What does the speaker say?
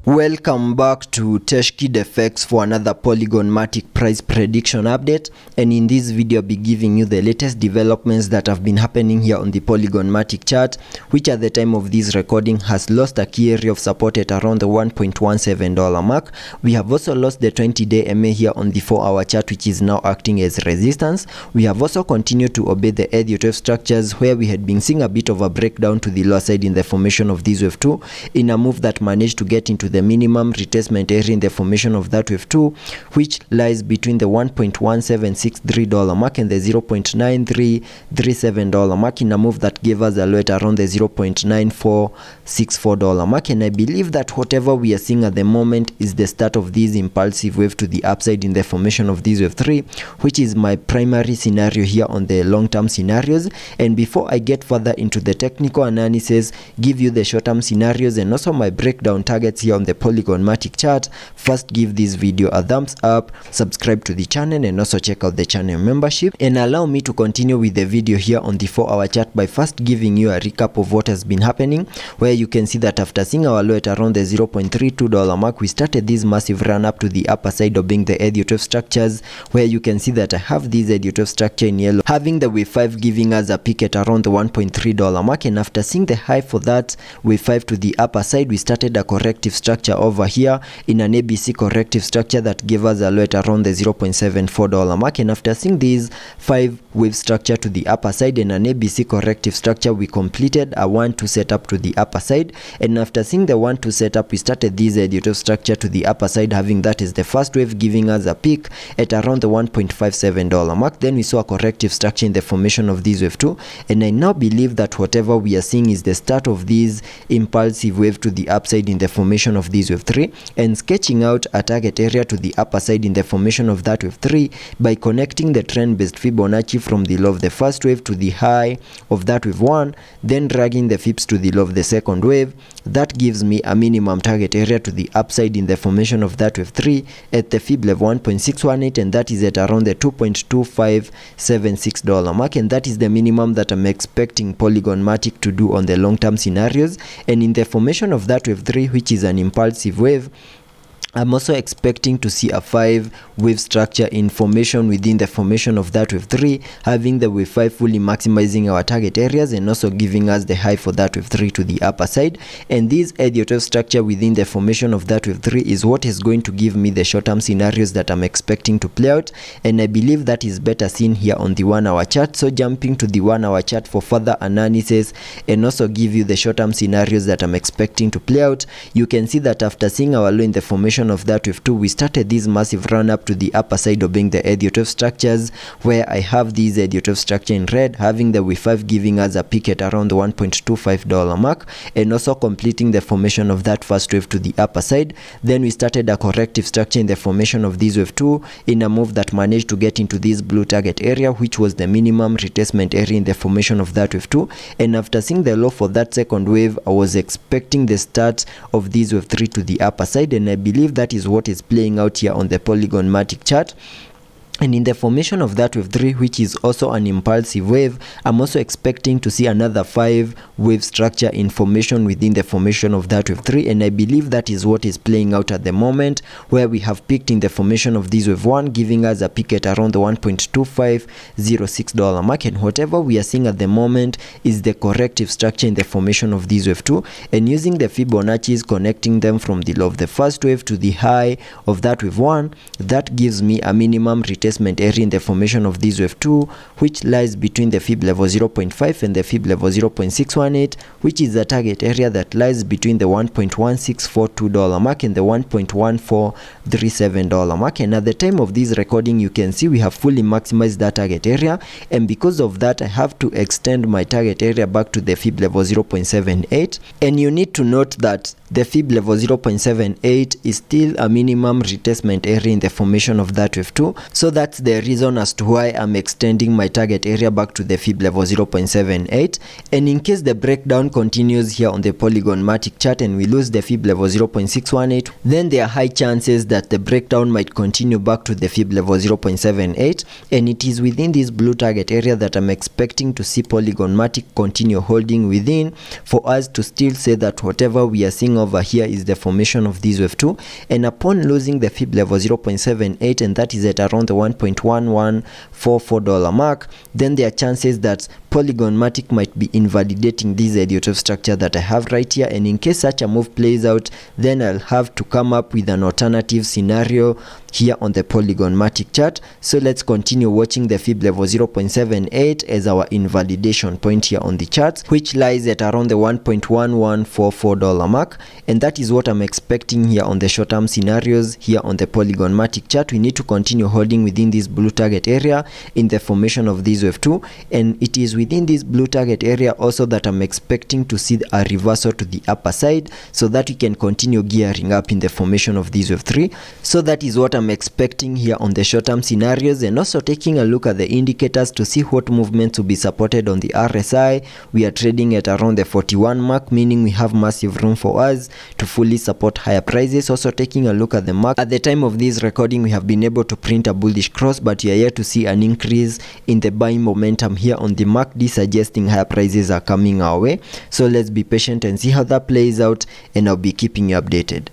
Welcome back to TechKidFX for another Polygon Matic price prediction update, and in this video I'll be giving you the latest developments that have been happening here on the Polygon Matic chart, which at the time of this recording has lost a key area of support at around the $1.17 mark. We have also lost the 20-day MA here on the 4-hour chart, which is now acting as resistance. We have also continued to obey the Elliot wave structures, where we had been seeing a bit of a breakdown to the lower side in the formation of this wave 2 in a move that managed to get into the minimum retracement area in the formation of that wave 2, which lies between the $1.1763 mark and the $0.9337 mark, in a move that gave us a low at around the $0.9464 mark. And I believe that whatever we are seeing at the moment is the start of this impulsive wave to the upside in the formation of this wave 3, which is my primary scenario here on the long-term scenarios. And before I get further into the technical analysis, give you the short-term scenarios and also my breakdown targets here on the Polygon Matic chart, first give this video a thumbs up, subscribe to the channel, and also check out the channel membership. And allow me to continue with the video here on the 4-hour chart by first giving you a recap of what has been happening, where you can see that after seeing our low at around the $0.32 mark, we started this massive run up to the upper side of being the Elliot wave structures, where you can see that I have this Elliot wave structure in yellow, having the wave 5 giving us a peak at around the $1.3 mark. And after seeing the high for that wave 5 to the upper side, we started a corrective structure over here in an ABC corrective structure that gave us a low at around the $0.74 mark. And after seeing this 5 wave structure to the upper side and an ABC corrective structure, we completed a 1-2 setup to the upper side. And after seeing the 1-2 setup, we started this Elliot wave structure to the upper side, having that is the first wave giving us a peak at around the $1.57 mark. Then we saw a corrective structure in the formation of this wave 2, and I now believe that whatever we are seeing is the start of this impulsive wave to the upside in the formation of this wave 3, and sketching out a target area to the upper side in the formation of that wave 3 by connecting the trend based Fibonacci from the low of the first wave to the high of that wave 1, then dragging the Fibs to the low of the second wave. That gives me a minimum target area to the upside in the formation of that wave 3 at the Fib level 1.618, and that is at around the $2.2576 mark, and that is the minimum that I'm expecting Polygon Matic to do on the long-term scenarios. And in the formation of that wave 3, which is an impulsive wave, I'm also expecting to see a 5 wave structure in formation within the formation of that wave 3, having the wave 5 fully maximizing our target areas and also giving us the high for that wave 3 to the upper side. And this Elliot wave structure within the formation of that wave 3 is what is going to give me the short-term scenarios that I'm expecting to play out, and I believe that is better seen here on the 1-hour chart. So jumping to the 1-hour chart for further analysis and also give you the short-term scenarios that I'm expecting to play out, you can see that after seeing our low in the formation of that wave 2, we started this massive run up to the upper side of being the Elliot wave structures, where I have this Elliot wave structure in red, having the wave 5 giving us a peak at around the $1.25 mark, and also completing the formation of that first wave to the upper side. Then we started a corrective structure in the formation of this wave 2 in a move that managed to get into this blue target area, which was the minimum retracement area in the formation of that wave 2. And after seeing the low for that second wave, I was expecting the start of this wave 3 to the upper side, and I believe that is what is playing out here on the Polygon Matic chart. And in the formation of that wave 3, which is also an impulsive wave, I'm also expecting to see another 5 wave structure in formation within the formation of that wave 3, and I believe that is what is playing out at the moment, where we have peaked in the formation of this wave 1, giving us a peak at around the $1.2506 mark. And whatever we are seeing at the moment is the corrective structure in the formation of this wave 2, and using the Fibonacci's, connecting them from the low of the first wave to the high of that wave 1, that gives me a minimum retracement area in the formation of this wave 2, which lies between the Fib level 0.5 and the Fib level 0.618, which is a target area that lies between the $1.1642 mark and the $1.1437 mark. And at the time of this recording, you can see we have fully maximized that target area, and because of that, I have to extend my target area back to the Fib level 0.78. And you need to note that the Fib level 0.78 is still a minimum retracement area in the formation of that wave 2. So that's the reason as to why I'm extending my target area back to the fib level 0.78, and in case the breakdown continues here on the Polygon Matic chart and we lose the fib level 0.618, then there are high chances that the breakdown might continue back to the fib level 0.78, and it is within this blue target area that I'm expecting to see Polygon Matic continue holding within for us to still say that whatever we are seeing over here is the formation of this wave 2, and upon losing the fib level 0.78, and that is at around the $1.1144 mark, then there are chances that Polygon Matic might be invalidating this Elliot wave structure that I have right here, and in case such a move plays out, then I'll have to come up with an alternative scenario here on the Polygon Matic chart. So let's continue watching the fib level 0.78 as our invalidation point here on the charts, which lies at around the $1.1144 mark, and that is what I'm expecting here on the short-term scenarios here on the Polygon Matic chart. We need to continue holding within this blue target area in the formation of this wave 2, and it is within this blue target area also that I'm expecting to see a reversal to the upper side so that we can continue gearing up in the formation of this wave 3. So that is what I'm expecting here on the short-term scenarios, and also taking a look at the indicators to see what movements will be supported on the RSI. We are trading at around the 41 mark, meaning we have massive room for us to fully support higher prices. Also taking a look at the mark, at the time of this recording we have been able to print a bullish cross, but we are yet to see an increase in the buying momentum here on the mark, this suggesting higher prices are coming our way. So let's be patient and see how that plays out, and I'll be keeping you updated.